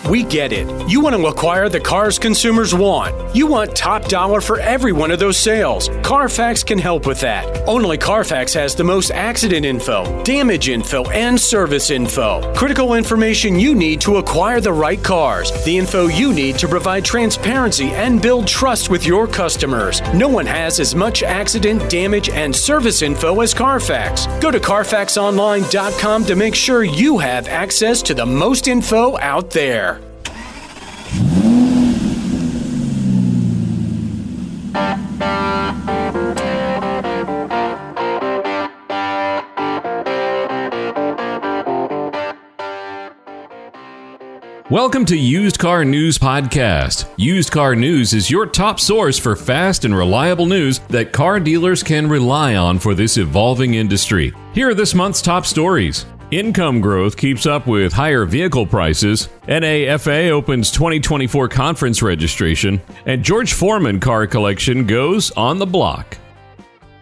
We get it. You want to acquire the cars consumers want. You want top dollar for every one of those sales. Carfax can help with that. Only Carfax has the most accident info, damage info, and service info. Critical information you need to acquire the right cars. The info you need to provide transparency and build trust with your customers. No one has as much accident, damage, and service info as Carfax. Go to CarfaxOnline.com to make sure you have access to the most info out there. Welcome to Used Car News Podcast. Used Car News is your top source for fast and reliable news that car dealers can rely on for this evolving industry. Here are this month's top stories. Income growth keeps up with higher vehicle prices. NAFA opens 2024 conference registration. And George Foreman car collection goes on the block.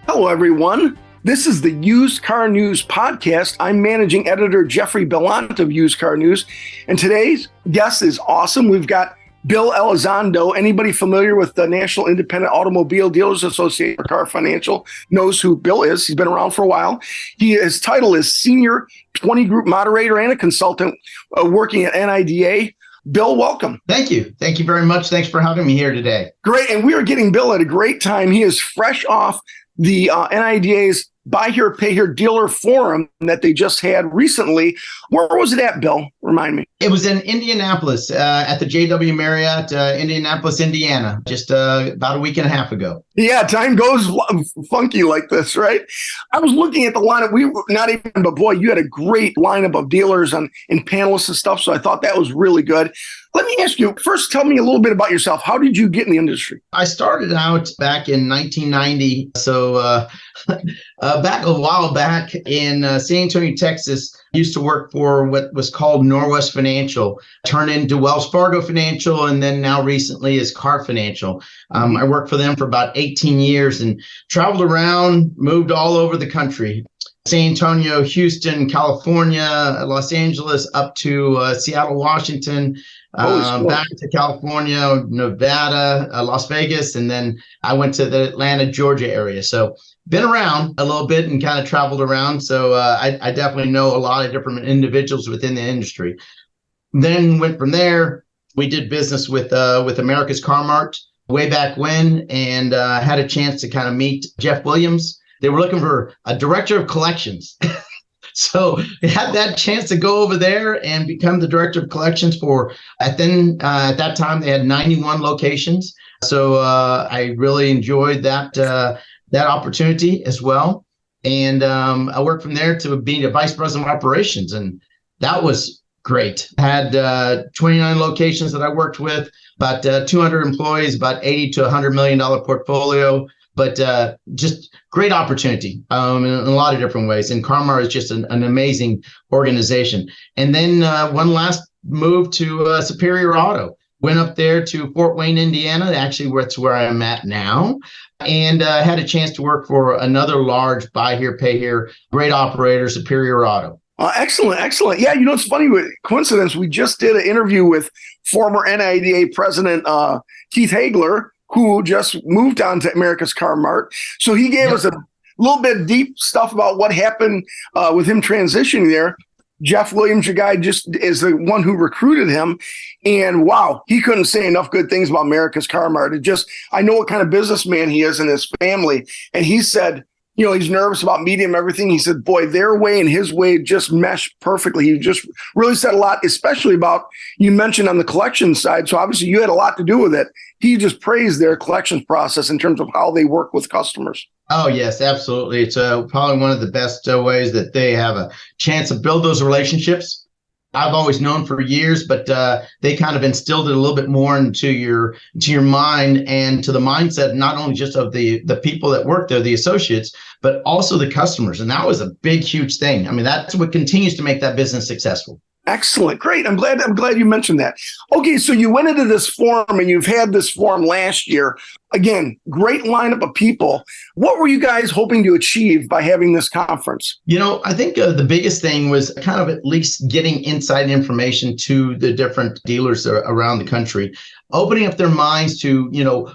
Hello, everyone. This is the Used Car News Podcast. I'm managing editor Jeffrey Bellant of Used Car News. And today's guest is awesome. We've got Bill Elizondo. Anybody familiar with the National Independent Automobile Dealers Association or Car Financial knows who Bill is. He's been around for a while. His title is Senior 20 Group Moderator and a Consultant working at NIDA. Bill, welcome. Thank you. Thank you very much. Thanks for having me here today. Great. And we are getting Bill at a great time. He is fresh off the NIDA's Buy Here, Pay Here Dealer Forum that they just had recently. Where was it at, Bill? Remind me. It was in Indianapolis at the JW Marriott, Indianapolis, Indiana, just about a week and a half ago. Yeah, time goes funky like this, right? I was looking at the lineup. But boy, you had a great lineup of dealers and panelists and stuff. So I thought that was really good. Let me ask you, first, tell me a little bit about yourself. How did you get in the industry? I started out back in 1990. So back a while back in San Antonio, Texas, I used to work for what was called Norwest Financial, turned into Wells Fargo Financial, and then now recently is Car Financial. I worked for them for about 18 years and traveled around, moved all over the country. San Antonio, Houston, California, Los Angeles, up to Seattle, Washington, back to California, Nevada, Las Vegas, and then I went to the Atlanta, Georgia area. So been around a little bit and kind of traveled around. So I definitely know a lot of different individuals within the industry. Then went from there. We did business with America's Car Mart way back when, and had a chance to kind of meet Jeff Williams. They were looking for a director of collections. So I had that chance to go over there and become the director of collections for, at that time, they had 91 locations. So I really enjoyed that opportunity as well. And I worked from there to being a vice president of operations. And that was great. Had 29 locations that I worked with, about 200 employees, about $80 to $100 million portfolio. But just great opportunity in a lot of different ways. And Car-Mart is just an amazing organization. And then one last move to Superior Auto. Went up there to Fort Wayne, Indiana. Actually, that's where I'm at now. And had a chance to work for another large Buy Here, Pay Here, great operator, Superior Auto. Excellent. Yeah, it's funny, with coincidence, we just did an interview with former NIDA President Keith Hagler, who just moved on to America's Car Mart. So he gave us a little bit deep stuff about what happened with him transitioning there. Jeff Williams, your guy, just is the one who recruited him. And wow, he couldn't say enough good things about America's Car Mart. I know what kind of businessman he is and his family. And he said, he's nervous about meeting him, everything. He said, boy, their way and his way just meshed perfectly. He just really said a lot, especially about, you mentioned on the collection side. So obviously you had a lot to do with it. He just praised their collections process in terms of how they work with customers. Oh, yes, absolutely. It's probably one of the best ways that they have a chance to build those relationships. I've always known for years, but they kind of instilled it a little bit more into your mind and to the mindset, not only just of the people that work there, the associates, but also the customers. And that was a big, huge thing. I mean, that's what continues to make that business successful. Excellent. Great. I'm glad you mentioned that. Okay, so you went into this forum and you've had this forum last year. Again, great lineup of people. What were you guys hoping to achieve by having this conference? I think the biggest thing was kind of at least getting inside information to the different dealers around the country, opening up their minds to,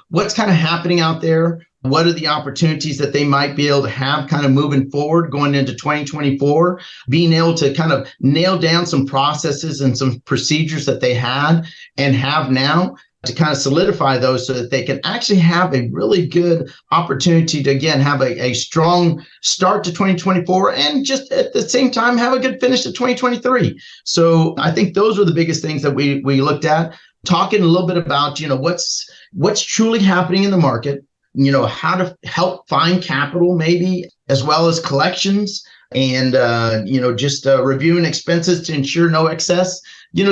what's kind of happening out there. What are the opportunities that they might be able to have kind of moving forward going into 2024, being able to kind of nail down some processes and some procedures that they had and have now to kind of solidify those so that they can actually have a really good opportunity to, again, have a strong start to 2024 and just at the same time have a good finish to 2023. So I think those were the biggest things that we looked at, talking a little bit about, what's truly happening in the market, how to help find capital maybe, as well as collections and, just reviewing expenses to ensure no excess,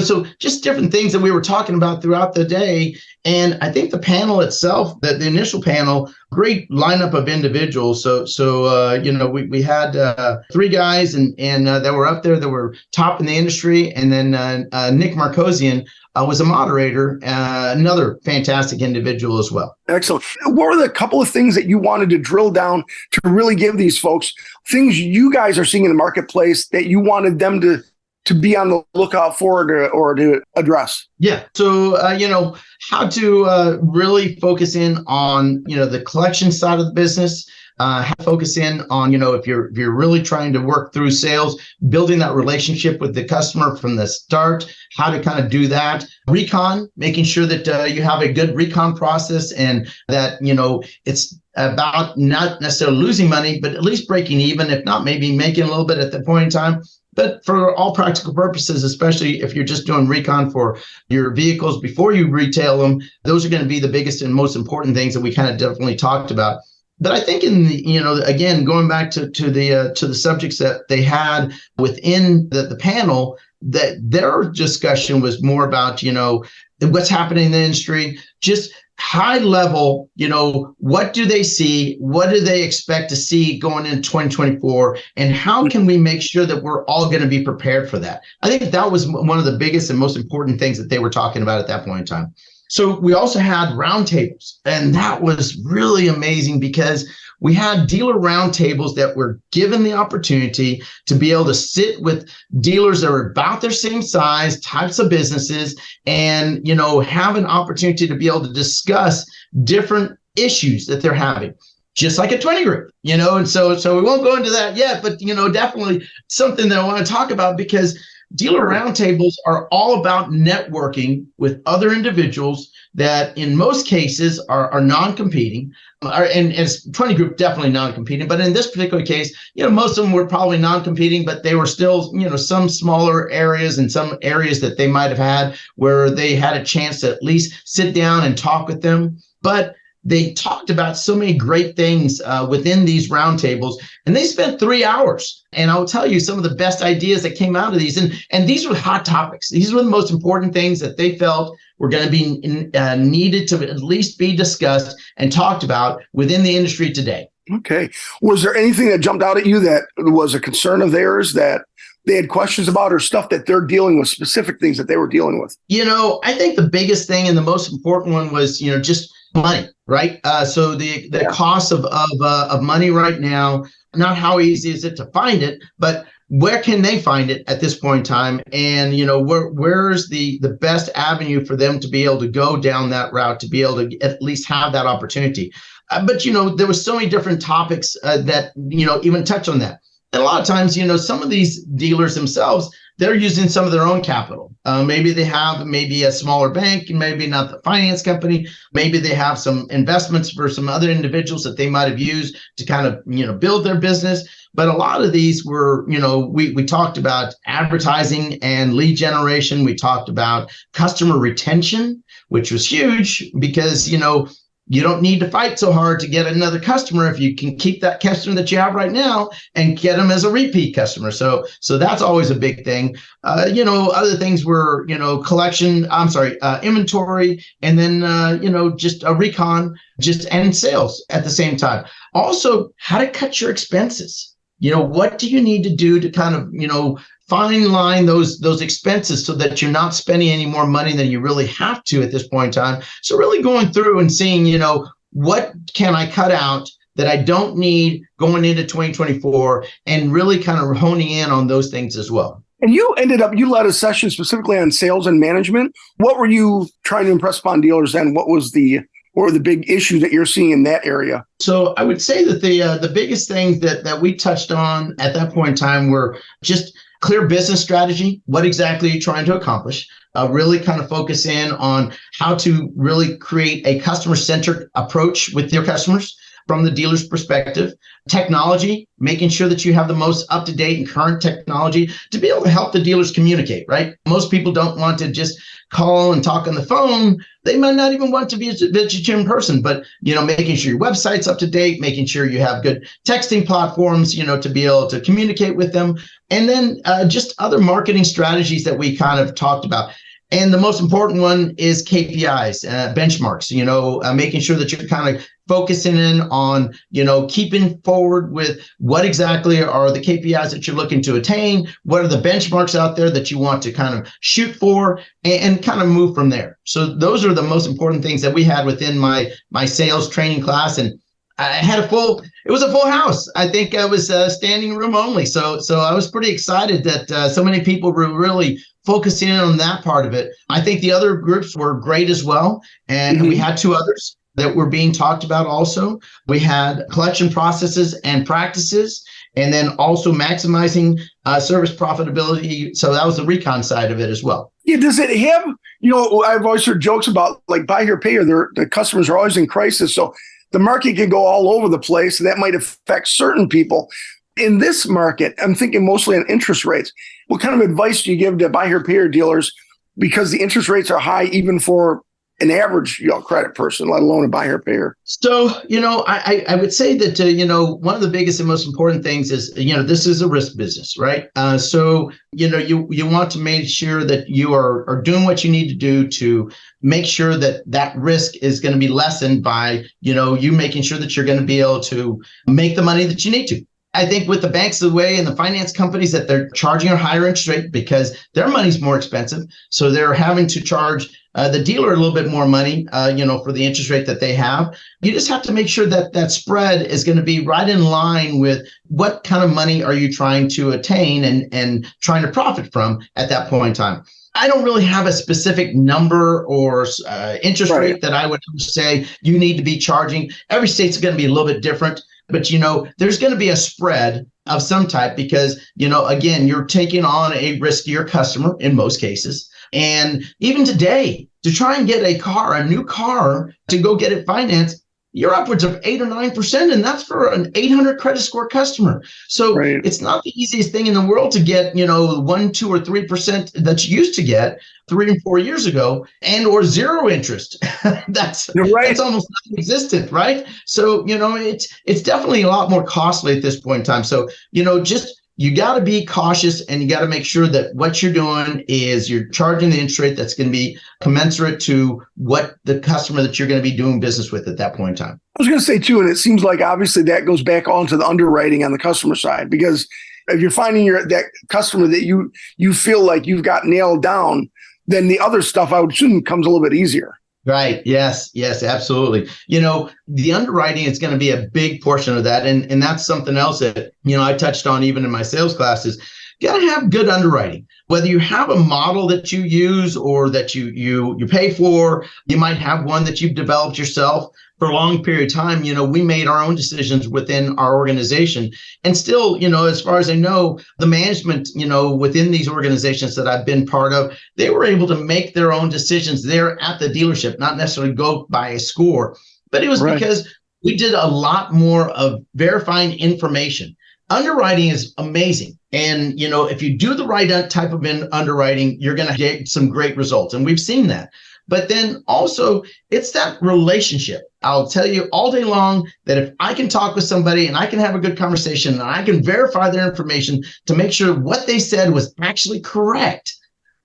so just different things that we were talking about throughout the day. And I think the panel itself, the initial panel, great lineup of individuals. So we had 3 guys and that were up there that were top in the industry. And then Nick Markosian was a moderator, another fantastic individual as well. Excellent. What were the couple of things that you wanted to drill down to really give these folks things you guys are seeing in the marketplace that you wanted them to be on the lookout for or to address? Yeah. So, how to really focus in on, the collection side of the business, how to focus in on, if you're really trying to work through sales, building that relationship with the customer from the start, how to kind of do that. Recon, making sure that you have a good recon process and that, it's about not necessarily losing money, but at least breaking even, if not maybe making a little bit at the point in time. But for all practical purposes, especially if you're just doing recon for your vehicles before you retail them, those are going to be the biggest and most important things that we kind of definitely talked about. But I think in the, again, going back to the subjects that they had within the panel, that their discussion was more about, what's happening in the industry, just high level, what do they see? What do they expect to see going into 2024? And how can we make sure that we're all going to be prepared for that? I think that was one of the biggest and most important things that they were talking about at that point in time. So we also had roundtables, and that was really amazing because we had dealer roundtables that were given the opportunity to be able to sit with dealers that are about their same size, types of businesses, and, have an opportunity to be able to discuss different issues that they're having, just like a 20 group, and so we won't go into that yet, but, definitely something that I want to talk about because dealer roundtables are all about networking with other individuals that in most cases are non-competing, and as 20 group definitely non-competing, but in this particular case, most of them were probably non-competing, but they were still, some smaller areas and some areas that they might have had where they had a chance to at least sit down and talk with them. But they talked about so many great things within these roundtables, and they spent 3 hours. And I'll tell you some of the best ideas that came out of these. And these were hot topics. These were the most important things that they felt were going to be needed to at least be discussed and talked about within the industry today. Okay. Was there anything that jumped out at you that was a concern of theirs that they had questions about, or stuff that they're dealing with, specific things that they were dealing with? I think the biggest thing and the most important one was, just money, right? So the cost of money right now, not how easy is it to find it, but where can they find it at this point in time? And, where's the best avenue for them to be able to go down that route, to be able to at least have that opportunity? But, there was so many different topics that, even touch on that. And a lot of times, some of these dealers themselves, they're using some of their own capital. Maybe they have a smaller bank, and maybe not the finance company. Maybe they have some investments for some other individuals that they might have used to kind of, build their business. But a lot of these were, we talked about advertising and lead generation. We talked about customer retention, which was huge because, you don't need to fight so hard to get another customer if you can keep that customer that you have right now and get them as a repeat customer. So that's always a big thing. Other things were, inventory, and then, just a recon, and sales at the same time. Also, how to cut your expenses. What do you need to do to kind of, fine line those expenses so that you're not spending any more money than you really have to at this point in time. So really going through and seeing, what can I cut out that I don't need going into 2024, and really kind of honing in on those things as well. And you led a session specifically on sales and management. What were you trying to impress upon dealers then? What were the big issues that you're seeing in that area? So I would say that the biggest things that we touched on at that point in time were just clear business strategy. What exactly are you trying to accomplish? Really kind of focus in on how to really create a customer-centric approach with your customers from the dealer's perspective. Technology, making sure that you have the most up-to-date and current technology to be able to help the dealers communicate, right? Most people don't want to just call and talk on the phone. They might not even want to visit you in person, but, making sure your website's up to date, making sure you have good texting platforms, to be able to communicate with them. And then just other marketing strategies that we kind of talked about. And the most important one is KPIs, benchmarks, making sure that you're kind of focusing in on, keeping forward with what exactly are the KPIs that you're looking to attain, what are the benchmarks out there that you want to kind of shoot for, and kind of move from there. So those are the most important things that we had within my sales training class. And I had it was a full house. I think I was standing room only. So I was pretty excited that so many people were really focusing in on that part of it. I think the other groups were great as well. And we had two others that were being talked about also. We had collection processes and practices, and then also maximizing service profitability. So that was the recon side of it as well. Yeah, does it have, I've always heard jokes about like buy here, pay here. The customers are always in crisis. So the market can go all over the place. And that might affect certain people. In this market, I'm thinking mostly on interest rates. What kind of advice do you give to buy here, pay here dealers? Because the interest rates are high even for an average credit person, let alone a buy here, pay here. So, I would say that, one of the biggest and most important things is, this is a risk business, right? So, you want to make sure that you are doing what you need to do to make sure that risk is going to be lessened by, you making sure that you're going to be able to make the money that you need to. I think with the banks the way and the finance companies that they're charging a higher interest rate because their money's more expensive. So they're having to charge the dealer a little bit more money, for the interest rate that they have. You just have to make sure that that spread is going to be right in line with what kind of money are you trying to attain and trying to profit from at that point in time. I don't really have a specific number or interest rate that I would say you need to be charging. Every state's going to be a little bit different. But, there's going to be a spread of some type because, again, you're taking on a riskier customer in most cases. And even today, to try and get a new car, to go get it financed, you're upwards of 8 or 9%, and that's for an 800 credit score customer. So It's not the easiest thing in the world to get, 1, 2, or 3% that you used to get 3 and 4 years ago, and or zero interest. That's almost non-existent, right? So it's definitely a lot more costly at this point in time. So you got to be cautious, and you got to make sure that what you're doing is you're charging the interest rate that's going to be commensurate to what the customer that you're going to be doing business with at that point in time. I was going to say too, and it seems like obviously that goes back onto the underwriting on the customer side, because if you're finding that customer that you feel like you've got nailed down, then the other stuff I would assume comes a little bit easier. Right. Yes, absolutely. The underwriting is going to be a big portion of that. And that's something else that, I touched on even in my sales classes. You got to have good underwriting, whether you have a model that you use or that you pay for. You might have one that you've developed yourself for a long period of time. We made our own decisions within our organization, and still, as far as I know, the management, within these organizations that I've been part of, they were able to make their own decisions there at the dealership, not necessarily go by a score, but it was because we did a lot more of verifying information. Underwriting is amazing. And, if you do the right type of underwriting, you're going to get some great results. And we've seen that. But then also, it's that relationship. I'll tell you all day long that if I can talk with somebody and I can have a good conversation and I can verify their information to make sure what they said was actually correct,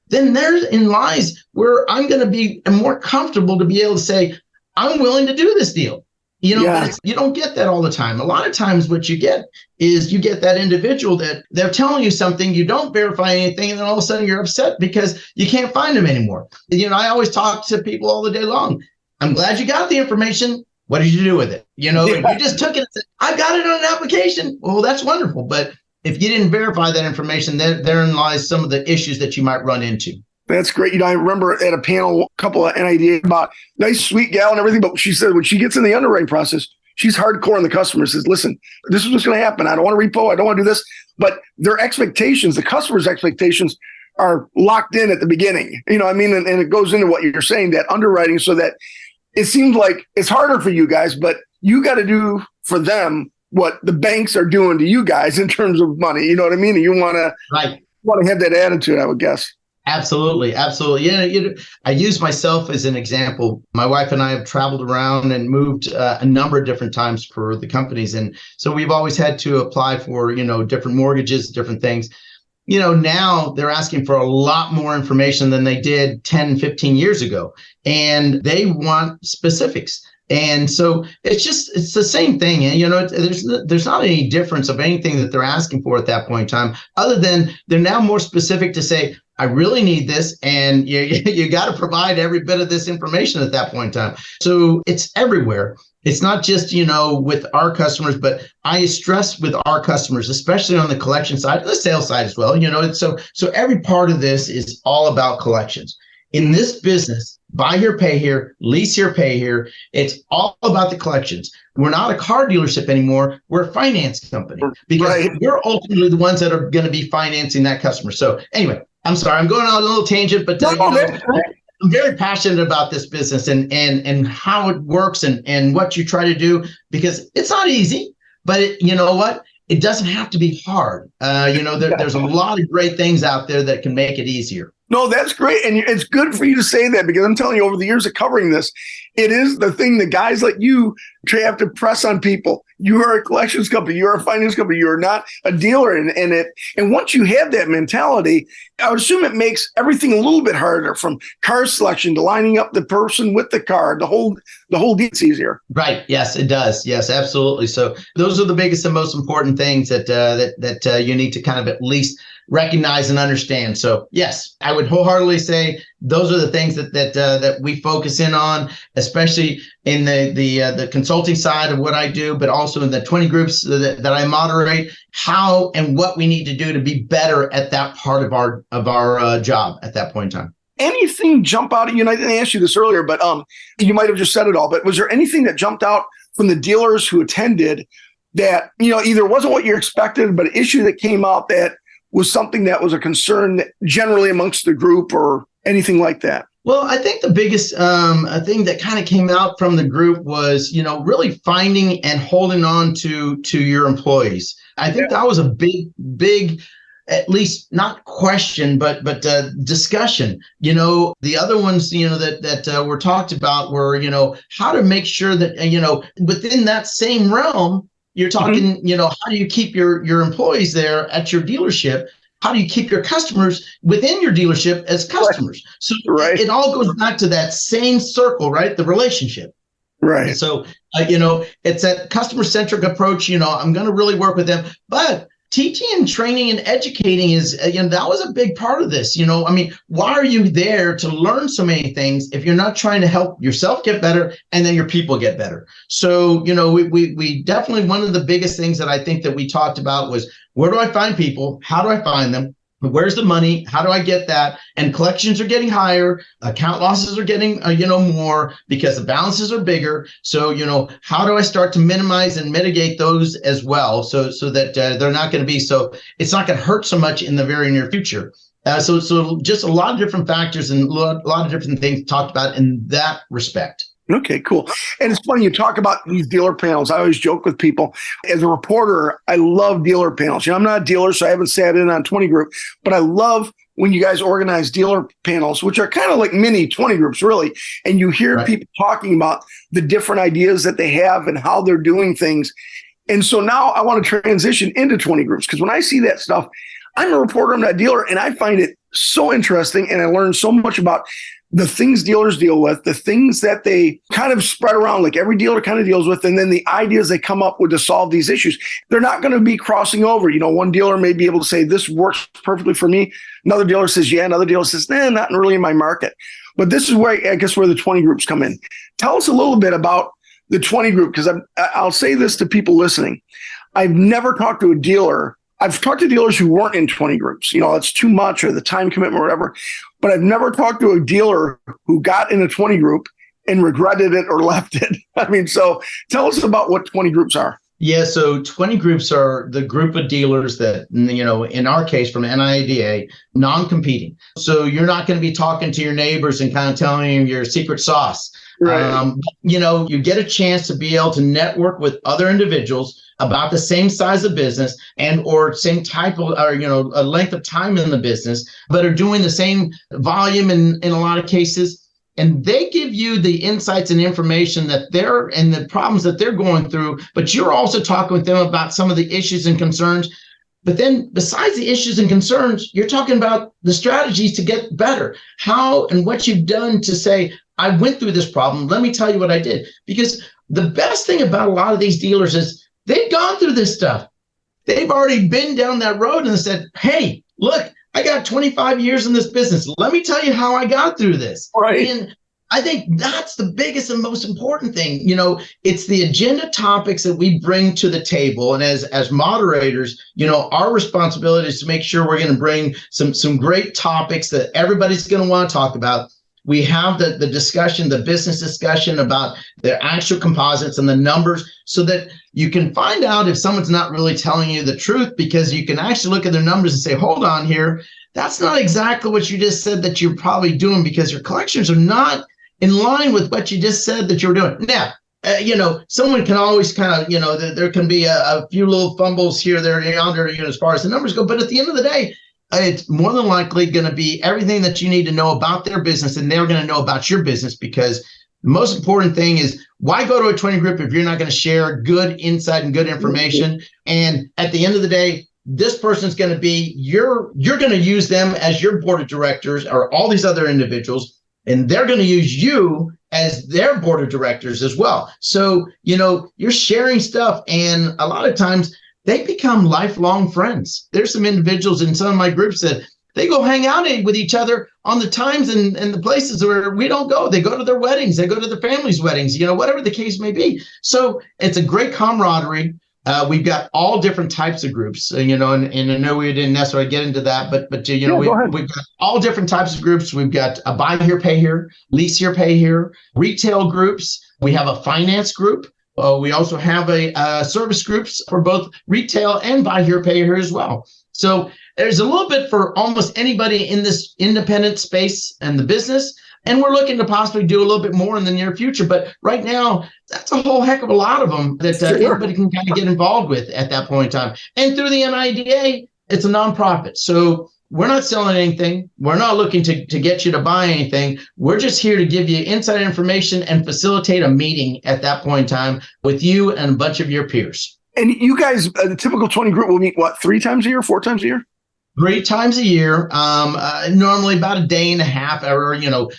then therein lies where I'm going to be more comfortable to be able to say, I'm willing to do this deal. But you don't get that all the time. A lot of times what you get is you get that individual that they're telling you something, you don't verify anything, and then all of a sudden you're upset because you can't find them anymore. I always talk to people all the day long. I'm glad you got the information. What did you do with it? You just took it and said, I got it on an application. Well, that's wonderful. But if you didn't verify that information, therein lies some of the issues that you might run into. That's great. I remember at a panel, a couple of NIDA about nice, sweet gal and everything. But she said when she gets in the underwriting process, she's hardcore on the customer. Says, listen, this is what's going to happen. I don't want to repo. I don't want to do this. But their expectations, the customer's expectations are locked in at the beginning. And it goes into what you're saying, that underwriting, so that it seems like it's harder for you guys, but you got to do for them what the banks are doing to you guys in terms of money. You know what I mean? And you want to have that attitude, I would guess. Absolutely. Yeah, I use myself as an example. My wife and I have traveled around and moved a number of different times for the companies. And so we've always had to apply for, different mortgages, different things. Now they're asking for a lot more information than they did 10, 15 years ago. And they want specifics. And so it's the same thing. There's not any difference of anything that they're asking for at that point in time, other than they're now more specific to say, I really need this, and you got to provide every bit of this information at that point in time. So it's everywhere. It's not just, with our customers, but I stress with our customers, especially on the collection side, the sales side as well. So every part of this is all about collections. In this business, buy here, pay here, lease here, pay here. It's all about the collections. We're not a car dealership anymore. We're a finance company, because we're ultimately the ones that are going to be financing that customer. So anyway, I'm sorry, I'm going on a little tangent, but I'm very passionate about this business and how it works and what you try to do, because it's not easy, but you know what? It doesn't have to be hard. There's a lot of great things out there that can make it easier. No, that's great. And it's good for you to say that, because I'm telling you, over the years of covering this, it is the thing that guys like you have to press on people. You are a collections company. You are a finance company. You are not a dealer. And once you have that mentality, I would assume it makes everything a little bit harder, from car selection to lining up the person with the car. The whole deal's easier. Right. Yes, it does. Yes, absolutely. So those are the biggest and most important things that you need to kind of at least recognize and understand. So yes, I would wholeheartedly say those are the things that we focus in on, especially in the consulting side of what I do, but also in the 20 groups that I moderate, how and what we need to do to be better at that part of our job at that point in time. Anything jump out at you? And I didn't ask you this earlier, but you might have just said it all, but was there anything that jumped out from the dealers who attended that, either wasn't what you expected, but an issue that came out that was something that was a concern generally amongst the group, or anything like that? Well, I think the biggest thing that kind of came out from the group was, really finding and holding on to your employees. I think that was a big, at least not question, but discussion. The other ones, that were talked about were, how to make sure that, within that same realm, you're talking, how do you keep your employees there at your dealership? How do you keep your customers within your dealership as customers? So it all goes back to that same circle, right? The relationship. Right. So, it's that customer-centric approach. I'm going to really work with them. But teaching and training and educating is, that was a big part of this. Why are you there to learn so many things if you're not trying to help yourself get better and then your people get better? So, we definitely, one of the biggest things that I think that we talked about was, where do I find people? How do I find them? Where's the money? How do I get that? And collections are getting higher. Account losses are getting, more because the balances are bigger. So, how do I start to minimize and mitigate those as well? So that they're not going to be, so it's not going to hurt so much in the very near future. So just a lot of different factors and a lot of different things talked about in that respect. Okay, cool. And it's funny, you talk about these dealer panels. I always joke with people. As a reporter, I love dealer panels. I'm not a dealer, so I haven't sat in on 20 group, but I love when you guys organize dealer panels, which are kind of like mini 20 groups, really. And you hear people talking about the different ideas that they have and how they're doing things. And so now I want to transition into 20 groups, because when I see that stuff, I'm a reporter, I'm not a dealer, and I find it so interesting. And I learned so much about the things dealers deal with, the things that they kind of spread around, like every dealer kind of deals with, and then the ideas they come up with to solve these issues. They're not going to be crossing over. One dealer may be able to say, this works perfectly for me. Another dealer says, yeah. Another dealer says, not really in my market. But this is where, I guess, where the 20 groups come in. Tell us a little bit about the 20 group, because I'll say this to people listening. I've never talked to a dealer. I've talked to dealers who weren't in 20 groups. It's too much, or the time commitment or whatever. But I've never talked to a dealer who got in a 20 group and regretted it or left it. So tell us about what 20 groups are. Yeah, so 20 groups are the group of dealers that, in our case from NIDA, non-competing. So you're not going to be talking to your neighbors and kind of telling them your secret sauce. Right. You get a chance to be able to network with other individuals about the same size of business and or same type of, or, a length of time in the business, but are doing the same volume in a lot of cases. And they give you the insights and information that and the problems that they're going through, but you're also talking with them about some of the issues and concerns. But then besides the issues and concerns, you're talking about the strategies to get better, how and what you've done to say, I went through this problem. Let me tell you what I did. Because the best thing about a lot of these dealers is they've gone through this stuff. They've already been down that road and said, hey, look, I got 25 years in this business. Let me tell you how I got through this. Right. And I think that's the biggest and most important thing. It's the agenda topics that we bring to the table. And as moderators, our responsibility is to make sure we're going to bring some great topics that everybody's going to want to talk about. We have the discussion, the business discussion about the actual composites and the numbers so that you can find out if someone's not really telling you the truth, because you can actually look at their numbers and say, hold on here, that's not exactly what you just said that you're probably doing, because your collections are not in line with what you just said that you were doing. Now, someone can always kind of, there can be a few little fumbles here, there, yonder, as far as the numbers go. But at the end of the day, it's more than likely going to be everything that you need to know about their business, and they're going to know about your business, because the most important thing is, why go to a 20 group if you're not going to share good insight and good information? And at the end of the day, this person's going to be you're going to use them as your board of directors or all these other individuals, and they're going to use you as their board of directors as well. So, you're sharing stuff, and a lot of times they become lifelong friends. There's some individuals in some of my groups that they go hang out with each other on the times and the places where we don't go. They go to their weddings, they go to their family's weddings, whatever the case may be. So it's a great camaraderie. We've got all different types of groups, and I know we didn't necessarily get into that, but we've got all different types of groups. We've got a buy here, pay here, lease here, pay here, retail groups. We have a finance group. We also have a service groups for both retail and buy here, pay here as well. So there's a little bit for almost anybody in this independent space and the business. And we're looking to possibly do a little bit more in the near future. But right now, that's a whole heck of a lot of them that everybody can kind of get involved with at that point in time. And through the NIDA, it's a nonprofit. So we're not selling anything. We're not looking to get you to buy anything. We're just here to give you inside information and facilitate a meeting at that point in time with you and a bunch of your peers. And you guys, the typical 20 group will meet, 3 times a year, 4 times a year? 3 times a year, normally about a day and a half, or,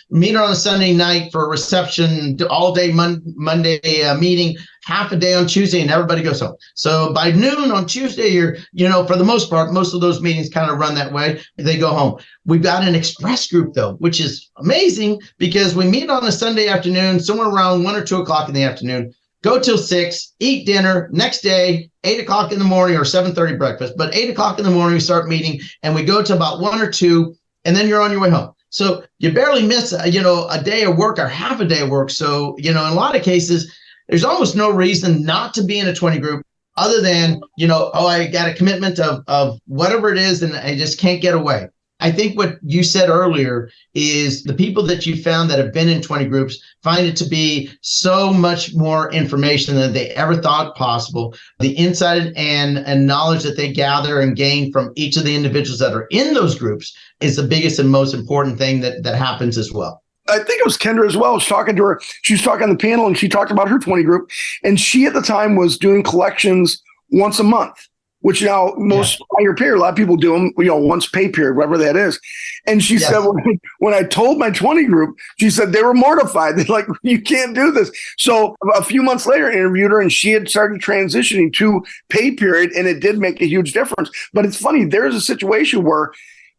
meet on a Sunday night for a reception, all day Monday meeting, half a day on Tuesday, and everybody goes home. So by noon on Tuesday, for the most part, most of those meetings kind of run that way. They go home. We've got an express group, though, which is amazing, because we meet on a Sunday afternoon, somewhere around 1 or 2 o'clock in the afternoon. Go till 6, eat dinner, next day, 8 o'clock in the morning, or 7:30 breakfast. But 8 o'clock in the morning, we start meeting, and we go to about 1 or 2, and then you're on your way home. So you barely miss, a day of work or half a day of work. So, in a lot of cases, there's almost no reason not to be in a 20 group other than, I got a commitment of whatever it is, and I just can't get away. I think what you said earlier is the people that you found that have been in 20 groups find it to be so much more information than they ever thought possible. The insight and knowledge that they gather and gain from each of the individuals that are in those groups is the biggest and most important thing that happens as well. I think it was Kendra as well. I was talking to her. She was talking on the panel, and she talked about her 20 group. And she at the time was doing collections once a month. which now most higher period, a lot of people do them, once pay period, whatever that is. And she said, when I told my 20 group, she said they were mortified. They're like, you can't do this. So a few months later, I interviewed her, and she had started transitioning to pay period, and it did make a huge difference. But it's funny, there's a situation where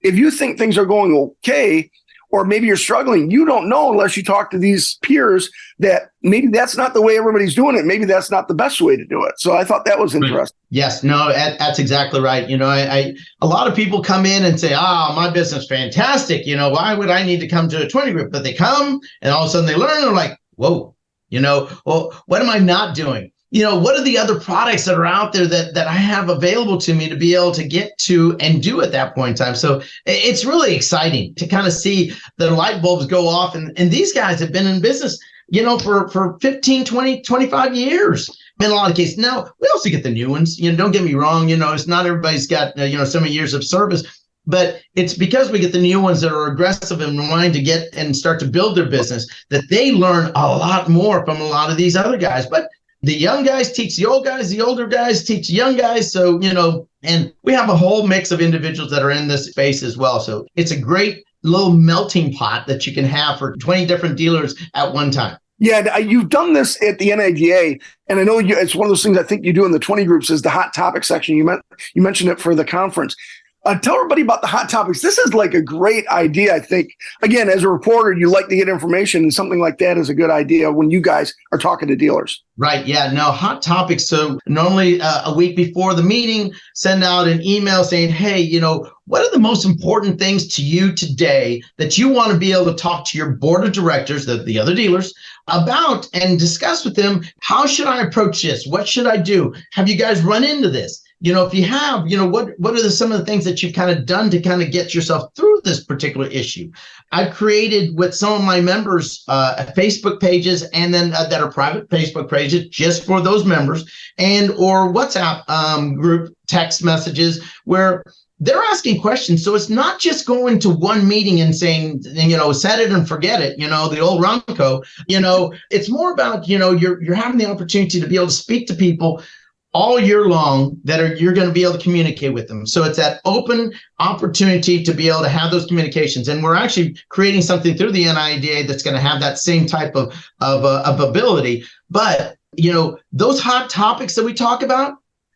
if you think things are going okay, or maybe you're struggling, you don't know unless you talk to these peers that maybe that's not the way everybody's doing it. Maybe that's not the best way to do it. So I thought that was interesting. Yes, no, that's exactly right. A lot of people come in and say, my business is fantastic. Why would I need to come to a 20 group? But they come and all of a sudden they learn, they're like, whoa, well, what am I not doing? What are the other products that are out there that I have available to me to be able to get to and do at that point in time? So it's really exciting to kind of see the light bulbs go off. And these guys have been in business, for 15, 20, 25 years in a lot of cases. Now, we also get the new ones. Don't get me wrong. It's not everybody's got, so many years of service. But it's because we get the new ones that are aggressive and wanting to get and start to build their business that they learn a lot more from a lot of these other guys. But the young guys teach the old guys, the older guys teach young guys. So, and we have a whole mix of individuals that are in this space as well. So it's a great little melting pot that you can have for 20 different dealers at one time. Yeah, you've done this at the NIDA, and I know it's one of those things I think you do in the 20 groups is the hot topic section. You mentioned it for the conference. Tell everybody about the hot topics. This is like a great idea, I think. Again, as a reporter, you like to get information, and something like that is a good idea when you guys are talking to dealers. Right. Yeah. No, hot topics. So normally a week before the meeting, send out an email saying, hey, what are the most important things to you today that you want to be able to talk to your board of directors, the other dealers, about and discuss with them? How should I approach this? What should I do? Have you guys run into this? If you have, what are some of the things that you've kind of done to kind of get yourself through this particular issue? I've created with some of my members Facebook pages, and then that are private Facebook pages just for those members, and or WhatsApp group text messages where they're asking questions. So it's not just going to one meeting and saying, set it and forget it, the old Ronco. It's more about, you're having the opportunity to be able to speak to people all year long you're going to be able to communicate with them. So it's that open opportunity to be able to have those communications. And we're actually creating something through the NIDA that's going to have that same type of ability. But, those hot topics that we talk about,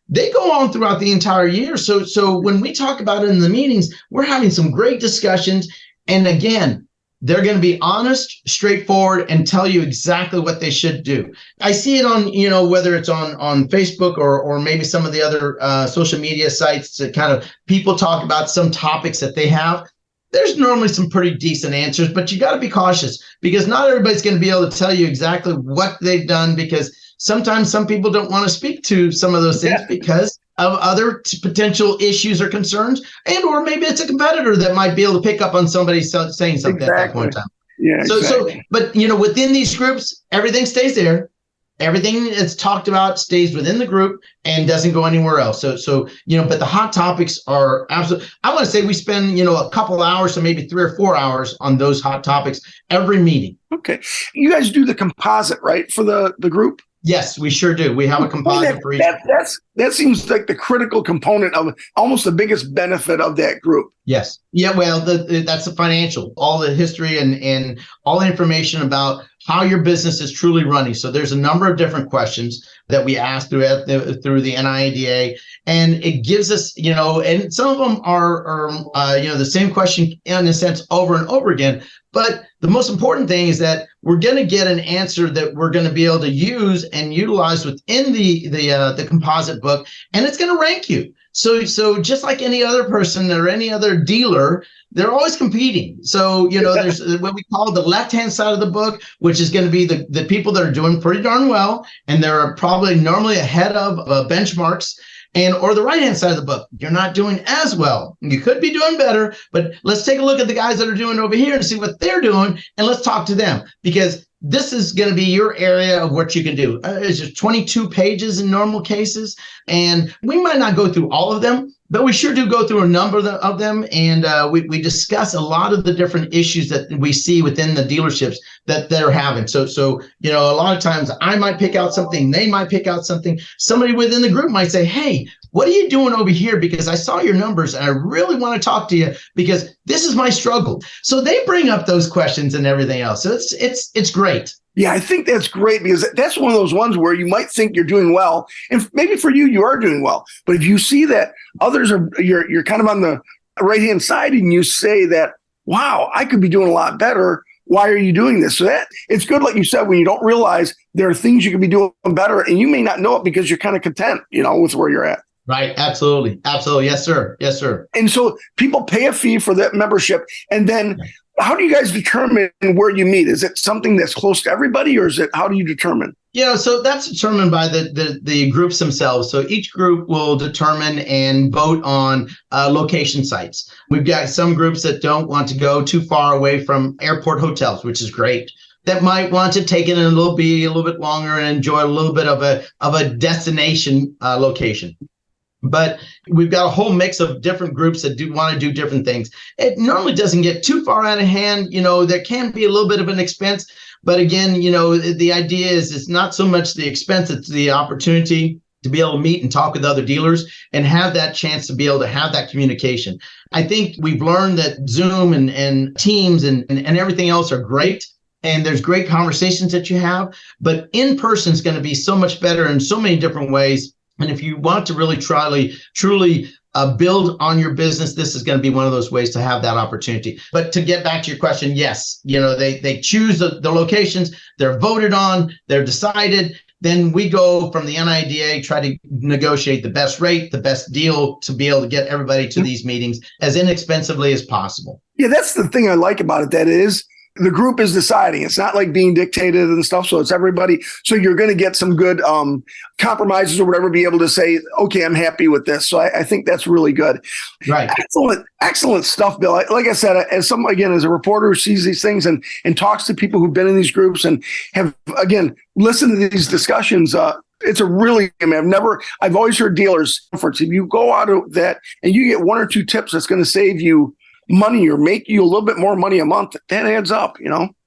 they go on throughout the entire year. So when we talk about it in the meetings, we're having some great discussions. And again, they're going to be honest, straightforward, and tell you exactly what they should do. I see it on, whether it's on Facebook or maybe some of the other social media sites that kind of people talk about some topics that they have. There's normally some pretty decent answers, but you got to be cautious because not everybody's going to be able to tell you exactly what they've done, because sometimes some people don't want to speak to some of those things because of other potential issues or concerns, and or maybe it's a competitor that might be able to pick up on somebody saying something at that point in time. Yeah. So, but within these groups, everything stays there. Everything that's talked about stays within the group and doesn't go anywhere else. So but the hot topics are absolutely. I want to say we spend a couple hours, so maybe 3 or 4 hours on those hot topics every meeting. Okay, you guys do the composite, right, for the group? Yes, we sure do. We have a composite for each. That seems like the critical component of almost the biggest benefit of that group. Yes. Yeah. Well, that's the financial, all the history and all the information about how your business is truly running. So there's a number of different questions that we ask through the NIDA, and it gives us, and some of them are the same question in a sense over and over again. But the most important thing is that we're going to get an answer that we're going to be able to use and utilize within the composite book, and it's going to rank you. So just like any other person or any other dealer, they're always competing. So, there's what we call the left-hand side of the book, which is going to be the people that are doing pretty darn well, and they're probably normally ahead of benchmarks. Or the right-hand side of the book, you're not doing as well. You could be doing better, but let's take a look at the guys that are doing over here and see what they're doing, and let's talk to them, because this is going to be your area of what you can do. It's just 22 pages in normal cases, and we might not go through all of them, but we sure do go through a number of them, and we discuss a lot of the different issues that we see within the dealerships that they're having. So a lot of times I might pick out something, they might pick out something. Somebody within the group might say, hey, what are you doing over here? Because I saw your numbers and I really want to talk to you because this is my struggle. So they bring up those questions and everything else. So it's great. Yeah, I think that's great because that's one of those ones where you might think you're doing well, and maybe for you, you are doing well. But if you see that others are, you're kind of on the right-hand side, and you say that, wow, I could be doing a lot better. Why are you doing this? So that it's good, like you said, when you don't realize there are things you could be doing better, and you may not know it because you're kind of content, with where you're at. Right. Absolutely. Absolutely. Yes, sir. Yes, sir. And so people pay a fee for that membership, and then. How do you guys determine where you meet? Is it something that's close to everybody, or how do you determine? So that's determined by the groups themselves. So each group will determine and vote on location sites. We've got some groups that don't want to go too far away from airport hotels, which is great. That might want to take it a little bit longer and enjoy a little bit of a destination location. But we've got a whole mix of different groups that do want to do different things. It normally doesn't get too far out of hand. There can be a little bit of an expense. But again, the idea is it's not so much the expense, it's the opportunity to be able to meet and talk with other dealers and have that chance to be able to have that communication. I think we've learned that Zoom and Teams and everything else are great. And there's great conversations that you have. But in person is going to be so much better in so many different ways. And if you want to really truly build on your business, this is going to be one of those ways to have that opportunity. But to get back to your question, yes, they choose the locations, they're voted on, they're decided. Then we go from the NIDA, try to negotiate the best rate, the best deal to be able to get everybody to these meetings as inexpensively as possible. Yeah, that's the thing I like about it, that it is the group is deciding. It's not like being dictated and stuff. So it's everybody. So you're going to get some good compromises or whatever, be able to say, okay, I'm happy with this. So I think that's really good. Right. Excellent stuff, Bill. Like I said, as a reporter who sees these things and talks to people who've been in these groups and have, again, listened to these discussions, it's a really, I've always heard dealers, if you go out of that and you get one or two tips that's going to save you money or make you a little bit more money a month, that adds up,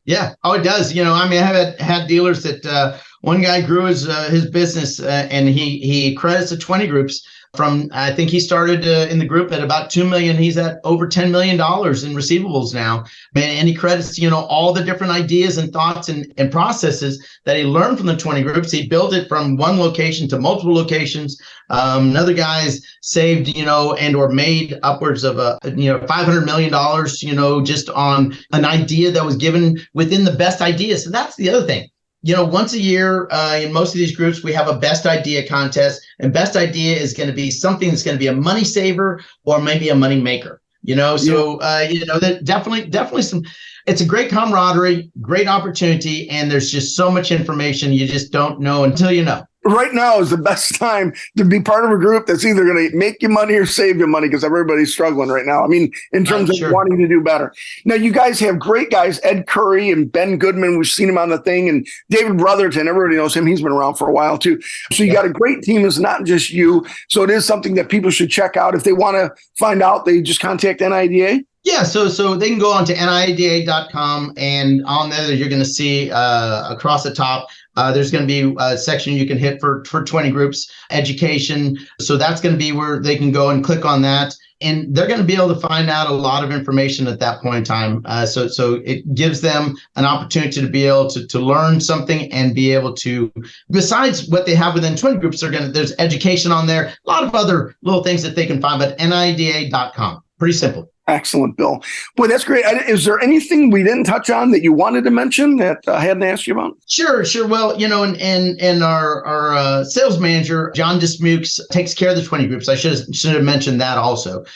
Yeah. Oh, it does. I have had dealers that one guy grew his business and he credits to 20 groups from, I think he started in the group at about 2 million. He's at over $10 million in receivables now. And he credits, all the different ideas and thoughts and processes that he learned from the 20 groups. He built it from one location to multiple locations. Another guy's saved, and or made upwards of $500 million, just on an idea that was given within the best idea. So that's the other thing. Once a year in most of these groups, we have a best idea contest, and best idea is going to be something that's going to be a money saver or maybe a money maker. So that definitely some. It's a great camaraderie, great opportunity, and there's just so much information you just don't know until you know. Right now is the best time to be part of a group that's either going to make you money or save you money, because everybody's struggling right now. I mean, in terms of wanting to do better. Now, you guys have great guys, Ed Curry and Ben Goodman. We've seen him on the thing, and David Brotherton. Everybody knows him. He's been around for a while, too. So you got a great team. It's not just you. So it is something that people should check out. If they want to find out, they just contact NIDA. Yeah, so they can go on to NIDA.com, and on there you're going to see across the top, there's going to be a section you can hit for 20 groups, education. So that's going to be where they can go and click on that. And they're going to be able to find out a lot of information at that point in time. So it gives them an opportunity to be able to learn something and be able to, besides what they have within 20 groups, there's education on there, a lot of other little things that they can find, but NIDA.com. Pretty simple. Excellent, Bill. Boy, that's great. Is there anything we didn't touch on that you wanted to mention that I hadn't asked you about? Sure. Well, and our sales manager, John Dismukes, takes care of the 20 groups. I should have mentioned that also,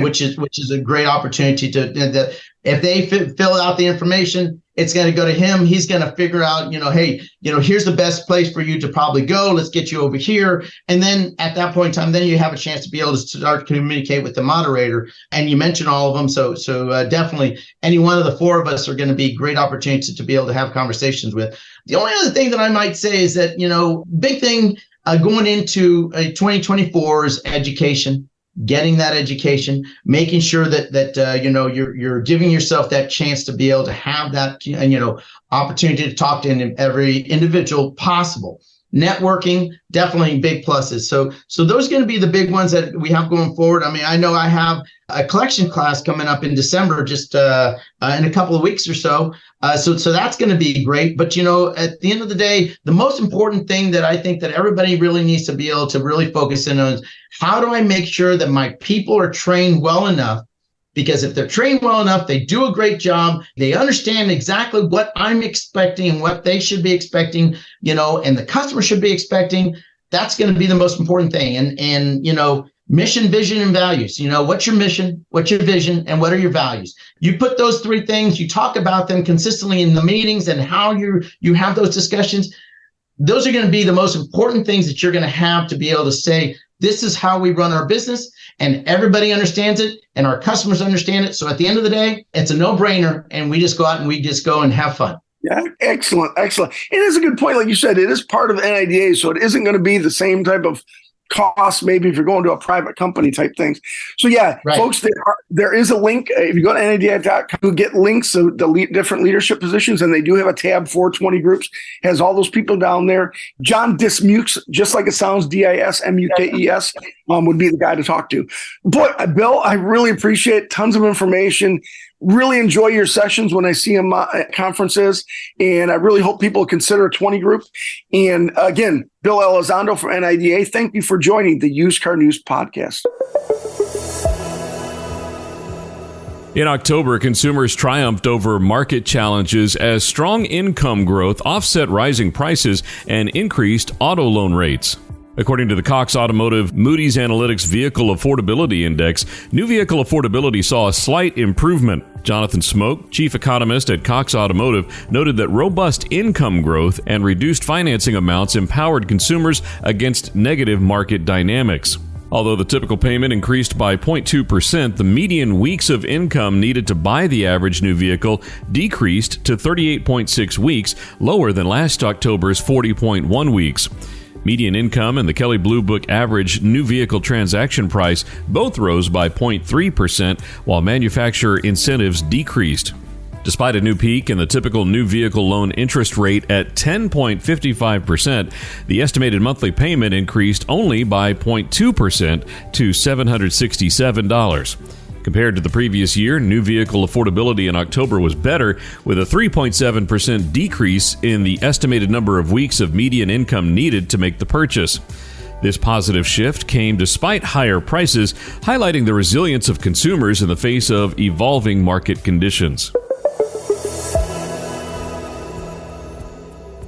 which is a great opportunity to if they fill out the information, it's going to go to him. He's going to figure out, hey, here's the best place for you to probably go. Let's get you over here. And then at that point in time, then you have a chance to be able to start to communicate with the moderator. And you mentioned all of them. So definitely any one of the four of us are going to be great opportunities to be able to have conversations with. The only other thing that I might say is that, big thing going into 2024 is education. Getting that education, making sure that you're giving yourself that chance to be able to have that opportunity to talk to every individual possible. networking, definitely big pluses. So those are going to be the big ones that we have going forward. I mean, I know I have a collection class coming up in December, just in a couple of weeks or so. So that's going to be great. But, at the end of the day, the most important thing that I think that everybody really needs to be able to really focus in on is, how do I make sure that my people are trained well enough? Because if they're trained well enough, they do a great job. They understand exactly what I'm expecting and what they should be expecting, and the customer should be expecting. That's going to be the most important thing. And mission, vision, and values. What's your mission, what's your vision, and what are your values? You put those three things, you talk about them consistently in the meetings and how you have those discussions. Those are going to be the most important things that you're going to have to be able to say, this is how we run our business, and everybody understands it, and our customers understand it. So at the end of the day, it's a no-brainer, and we just go out and we just go and have fun. Yeah, excellent. It is a good point. Like you said, it is part of NIDA, so it isn't going to be the same type of cost maybe if you're going to a private company type things. So yeah, right. Folks, there is a link. If you go to NIDA.com, you'll get links to the different leadership positions, and they do have a tab for 20 groups. Has all those people down there. John Dismukes, just like it sounds, DISMUKES, would be the guy to talk to. Boy, Bill, I really appreciate tons of information. Really enjoy your sessions when I see them at conferences, and I really hope people consider a 20 group. And again, Bill Elizondo from NIDA, thank you for joining the Used Car News Podcast. In October, consumers triumphed over market challenges as strong income growth offset rising prices and increased auto loan rates. According to the Cox Automotive Moody's Analytics Vehicle Affordability Index, new vehicle affordability saw a slight improvement. Jonathan Smoke, chief economist at Cox Automotive, noted that robust income growth and reduced financing amounts empowered consumers against negative market dynamics. Although the typical payment increased by 0.2%, the median weeks of income needed to buy the average new vehicle decreased to 38.6 weeks, lower than last October's 40.1 weeks. Median income and the Kelley Blue Book average new vehicle transaction price both rose by 0.3%, while manufacturer incentives decreased. Despite a new peak in the typical new vehicle loan interest rate at 10.55%, the estimated monthly payment increased only by 0.2% to $767. Compared to the previous year, new vehicle affordability in October was better, with a 3.7% decrease in the estimated number of weeks of median income needed to make the purchase. This positive shift came despite higher prices, highlighting the resilience of consumers in the face of evolving market conditions.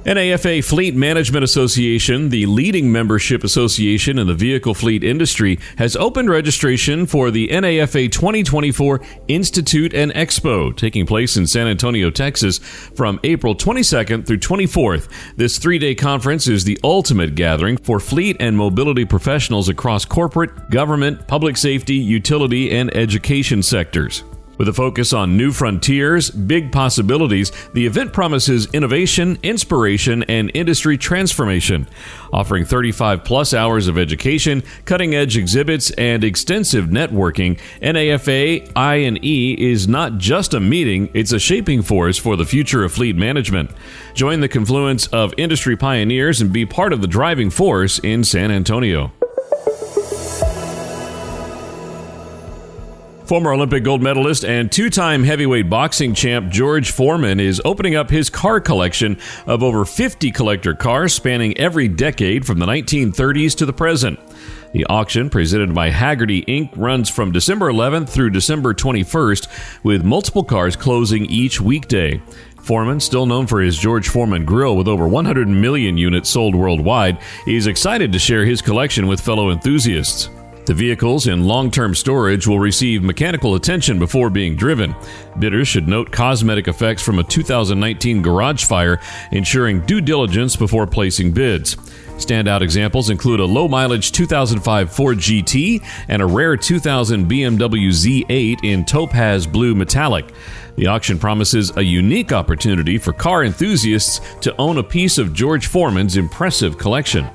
NAFA Fleet Management Association, the leading membership association in the vehicle fleet industry, has opened registration for the NAFA 2024 Institute and Expo, taking place in San Antonio, Texas, from April 22nd through 24th. This three-day conference is the ultimate gathering for fleet and mobility professionals across corporate, government, public safety, utility, and education sectors. With a focus on new frontiers, big possibilities, the event promises innovation, inspiration, and industry transformation. Offering 35-plus hours of education, cutting-edge exhibits, and extensive networking, NAFA I&E is not just a meeting, it's a shaping force for the future of fleet management. Join the confluence of industry pioneers and be part of the driving force in San Antonio. Former Olympic gold medalist and two-time heavyweight boxing champ George Foreman is opening up his car collection of over 50 collector cars spanning every decade from the 1930s to the present. The auction, presented by Haggerty Inc., runs from December 11th through December 21st, with multiple cars closing each weekday. Foreman, still known for his George Foreman grill with over 100 million units sold worldwide, is excited to share his collection with fellow enthusiasts. The vehicles in long-term storage will receive mechanical attention before being driven. Bidders should note cosmetic effects from a 2019 garage fire, ensuring due diligence before placing bids. Standout examples include a low-mileage 2005 Ford GT and a rare 2000 BMW Z8 in topaz blue metallic. The auction promises a unique opportunity for car enthusiasts to own a piece of George Foreman's impressive collection.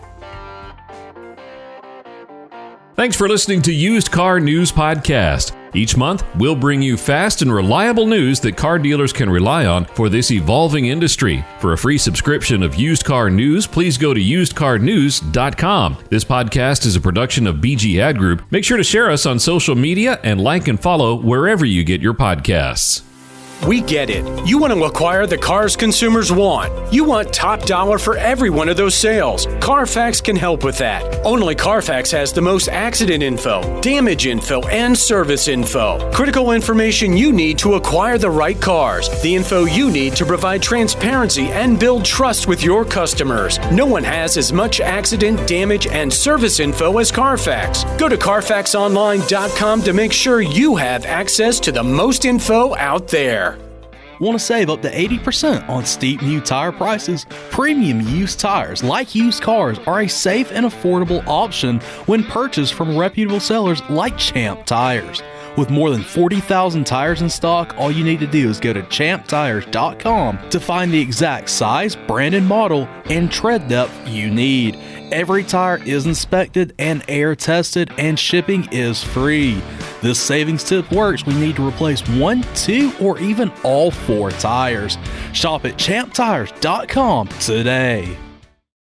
Thanks for listening to Used Car News Podcast. Each month, we'll bring you fast and reliable news that car dealers can rely on for this evolving industry. For a free subscription of Used Car News, please go to usedcarnews.com. This podcast is a production of BG Ad Group. Make sure to share us on social media and like and follow wherever you get your podcasts. We get it. You want to acquire the cars consumers want. You want top dollar for every one of those sales. Carfax can help with that. Only Carfax has the most accident info, damage info, and service info. Critical information you need to acquire the right cars. The info you need to provide transparency and build trust with your customers. No one has as much accident, damage, and service info as Carfax. Go to CarfaxOnline.com to make sure you have access to the most info out there. Want to save up to 80% on steep new tire prices? Premium used tires, like used cars, are a safe and affordable option when purchased from reputable sellers like Champ Tires. With more than 40,000 tires in stock, all you need to do is go to champtires.com to find the exact size, brand, and model and tread depth you need. Every tire is inspected and air tested, and shipping is free. This savings tip works when you need to replace 1, 2, or even all 4 tires. Shop at champtires.com today.